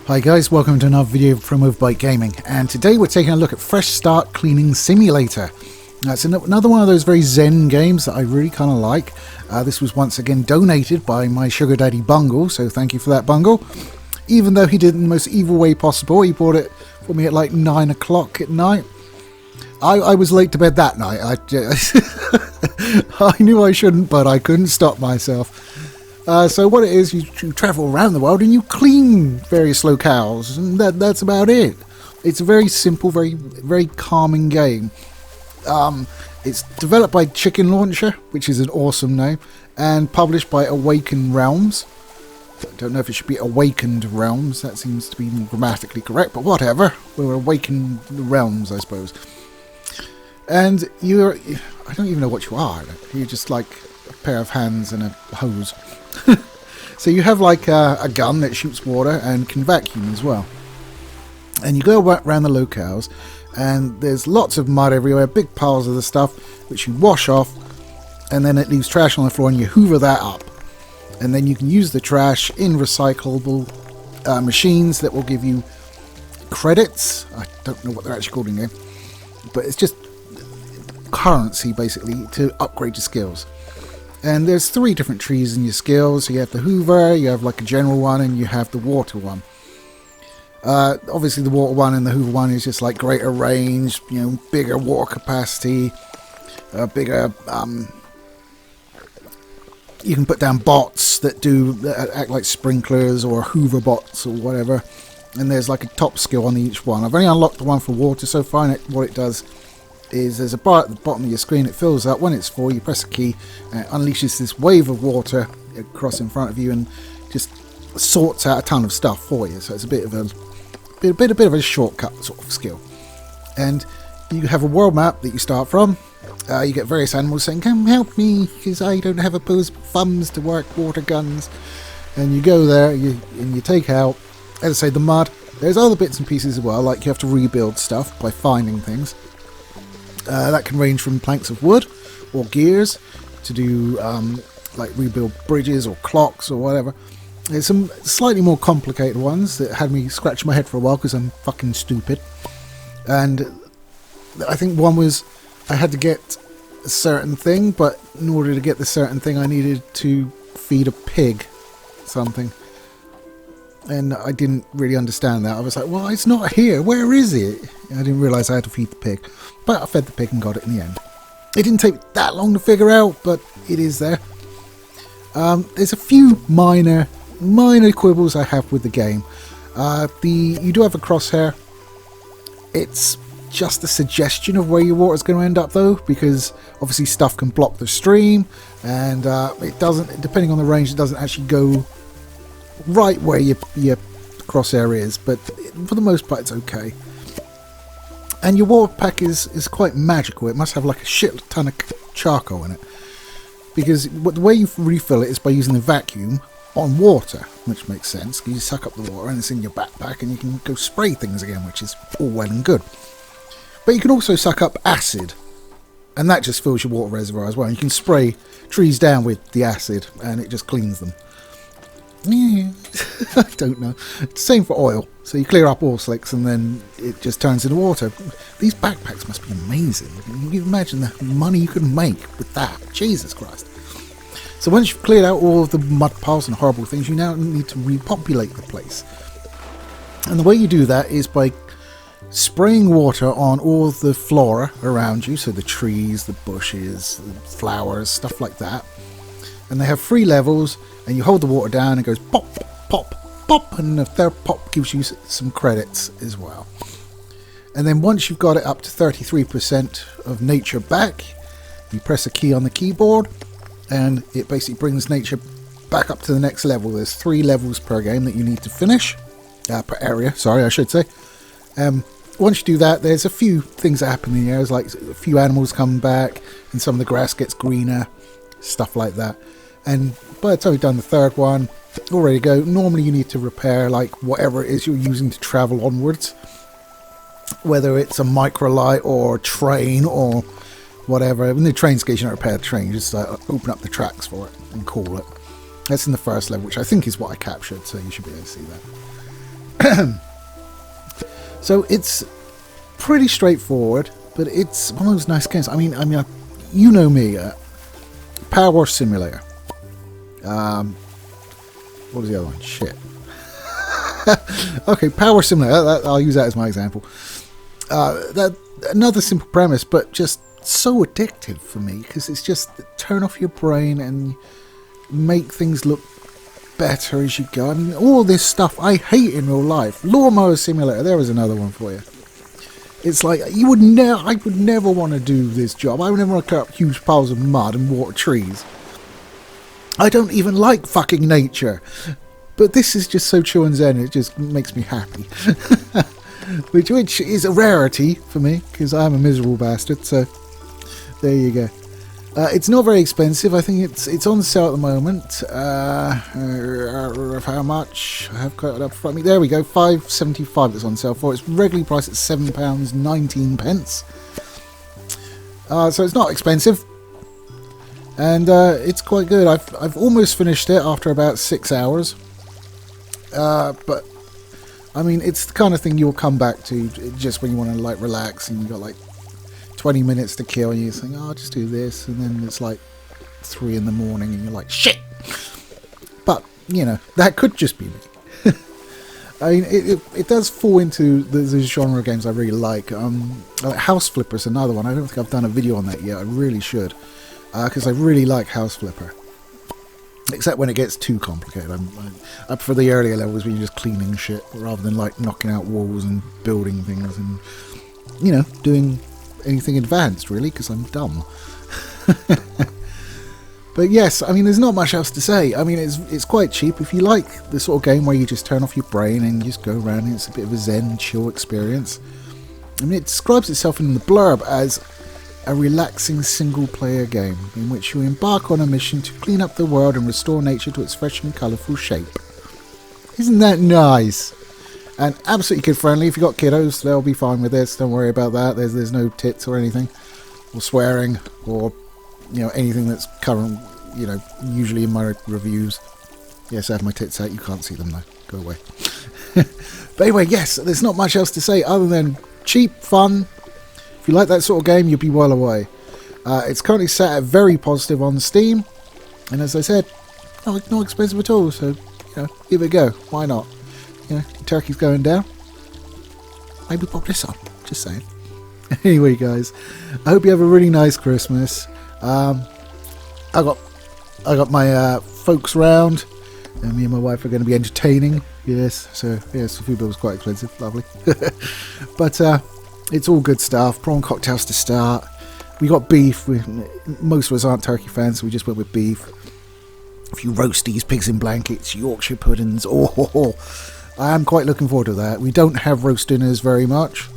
Hi guys, welcome to another video from Overbite Gaming, and today we're taking a look at Fresh Start Cleaning Simulator. That's another one of those very zen games that I really kind of like. This was once again donated by my sugar daddy Bungle, so thank you for that, Bungle. Even though he did it in the most evil way possible, he bought it for me at like 9 o'clock at night. I was late to bed that night. I knew I shouldn't, but I couldn't stop myself. So what it is, you travel around the world and you clean various locales, and that's about it. It's a very simple, very calming game. It's developed by Chicken Launcher, which is an awesome name, and published by Awakened Realms. I don't know if it should be Awakened Realms, that seems to be grammatically correct, but whatever. We're Awakened Realms, I suppose. And I don't even know what you are. You're just like a pair of hands and a hose. So you have like a gun that shoots water and can vacuum as well. And you go around the locales, and there's lots of mud everywhere, big piles of the stuff, which you wash off, and then it leaves trash on the floor, and you hoover that up. And then you can use the trash in recyclable machines that will give you credits. I don't know what they're actually called in game, but it's just currency basically to upgrade your skills. And there's 3 different trees in your skills. So you have the Hoover, you have like a general one, and you have the water one. Obviously the water one and the Hoover one is just like greater range, bigger water capacity, bigger, you can put down bots that act like sprinklers or Hoover bots or whatever. And there's like a top skill on each one. I've only unlocked the one for water so far, and what it does is there's a bar at the bottom of your screen. It fills up. When it's full, you press a key and it unleashes this wave of water across in front of you and just sorts out a ton of stuff for you. So it's a bit of a shortcut sort of skill. And you have a world map that you start from. You get various animals saying, "Come help me, because I don't have opposable thumbs to work water guns." And you go there and you take out, as I say, the mud. There's other bits and pieces as well, like you have to rebuild stuff by finding things. That can range from planks of wood or gears to do like rebuild bridges or clocks or whatever. There's some slightly more complicated ones that had me scratch my head for a while because I'm fucking stupid. And I think one was I had to get a certain thing, but in order to get the certain thing I needed to feed a pig something. And I didn't really understand that. I was like, well, it's not here. Where is it? And I didn't realise I had to feed the pig. But I fed the pig and got it in the end. It didn't take that long to figure out, but it is there. There's a few minor quibbles I have with the game. You do have a crosshair. It's just a suggestion of where your water is going to end up, though, because obviously stuff can block the stream, and it doesn't, depending on the range, it doesn't actually go right where your crosshair is, but for the most part it's okay. And your water pack is quite magical. It must have like a shit ton of charcoal in it, because the way you refill it is by using the vacuum on water, which makes sense because you suck up the water and it's in your backpack and you can go spray things again, which is all well and good. But you can also suck up acid, and that just fills your water reservoir as well. You can spray trees down with the acid and it just cleans them. Yeah, I don't know. Same for oil. So you clear up oil slicks and then it just turns into water. These backpacks must be amazing. Can you imagine the money you could make with that? Jesus Christ. So once you've cleared out all of the mud piles and horrible things, you now need to repopulate the place. And the way you do that is by spraying water on all of the flora around you. So the trees, the bushes, the flowers, stuff like that. And they have 3 levels, and you hold the water down and it goes pop, pop, pop, and the third pop gives you some credits as well. And then once you've got it up to 33% of nature back, you press a key on the keyboard and it basically brings nature back up to the next level. There's 3 levels per game that you need to finish, per area, sorry I should say. Once you do that, there's a few things that happen in the areas, like a few animals come back and some of the grass gets greener, stuff like that. And by the time you've done the 3rd one, all ready to go. Normally you need to repair like whatever it is you're using to travel onwards, whether it's a microlight or a train or whatever. In the train station, you don't repair the train, you just open up the tracks for it and call it. That's in the first level, which I think is what I captured, so you should be able to see that. So it's pretty straightforward, but it's one of those nice games. I mean, you know me, Power Simulator. What was the other one? Shit. Okay, Power Simulator. I'll use that as my example. Another simple premise, but just so addictive for me, because it's just turn off your brain and make things look better as you go. I mean, all this stuff I hate in real life. Lawnmower Simulator, there was another one for you. It's like, I would never want to do this job. I would never want to cut up huge piles of mud and water trees. I don't even like fucking nature. But this is just so chill and zen, it just makes me happy. which is a rarity for me, because I'm a miserable bastard, so there you go. It's not very expensive. I think it's on sale at the moment. How much? I have got it up in front of me. There we go. £5.75 it's on sale for. It's regularly priced at £7.19. So it's not expensive, and it's quite good. I've almost finished it after about 6 hours. But I mean, it's the kind of thing you'll come back to just when you want to like relax and you got like 20 minutes to kill, and you think, oh, I'll just do this, and then it's like 3 in the morning and you're like, shit. But you know, that could just be me. I mean, it does fall into the genre of games I really like. House Flipper is another one. I don't think I've done a video on that yet. I really should, because I really like House Flipper. Except when it gets too complicated. I prefer the earlier levels where you're just cleaning shit rather than like knocking out walls and building things and, you know, doing anything advanced really, because I'm dumb. But yes, I mean, there's not much else to say. I mean, it's quite cheap. If you like the sort of game where you just turn off your brain and you just go around and it's a bit of a zen, chill experience. I mean, it describes itself in the blurb as a relaxing single-player game in which you embark on a mission to clean up the world and restore nature to its fresh and colourful shape. Isn't that nice? And absolutely kid-friendly. If you've got kiddos, they'll be fine with this. Don't worry about that. There's no tits or anything, or swearing, or you know, anything that's current. You know, usually in my reviews. Yes, I have my tits out. You can't see them though. Go away. But anyway, yes, there's not much else to say other than cheap, fun. If you like that sort of game, you'll be well away. It's currently set at very positive on Steam, and as I said, not expensive at all. So, you know, give it a go. Why not? You know, turkey's going down. Maybe pop this on. Just saying. Anyway, guys, I hope you have a really nice Christmas. I got my folks round, and me and my wife are going to be entertaining. Yes, so yes, the food bill was quite expensive. Lovely, but. It's all good stuff. Prawn cocktails to start. We got beef. Most of us aren't turkey fans, so we just went with beef. A few roasties, pigs in blankets, Yorkshire puddings. Oh, I am quite looking forward to that. We don't have roast dinners very much.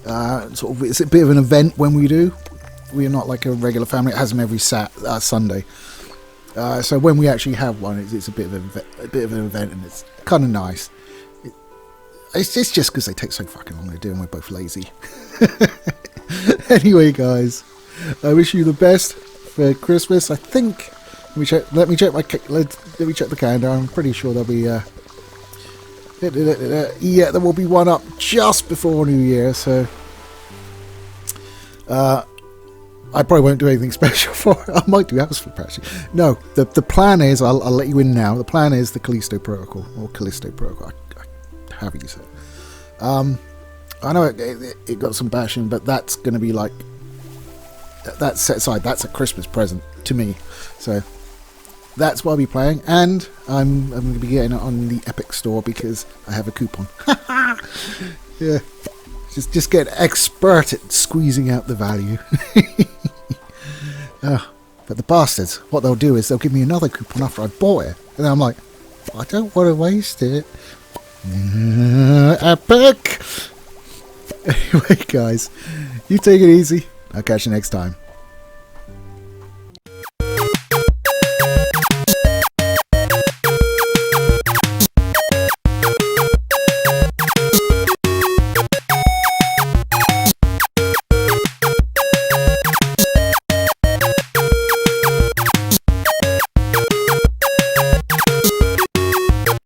It's a bit of an event when we do. We are not like a regular family. It has them every Sunday. So when we actually have one, it's a bit of an event, and it's kind of nice. It's just because they take so fucking long to do, and we're both lazy. Anyway, guys, I wish you the best for Christmas. I think let me check the calendar. I'm pretty sure there'll be yeah, there will be one up just before New Year. So I probably won't do anything special for it. I might do House Flipper actually. No, the plan is I'll let you in now. The plan is the Callisto Protocol or Callisto Protocol. However you say it. I know it got some bashing, but that's going to be like, that's set aside. That's a Christmas present to me. So that's what I'll be playing, and I'm going to be getting it on the Epic Store because I have a coupon. Yeah, just get expert at squeezing out the value. But the bastards, what they'll do is they'll give me another coupon after I bought it, and I'm like, I don't want to waste it. Epic. Anyway, guys, you take it easy. I'll catch you next time.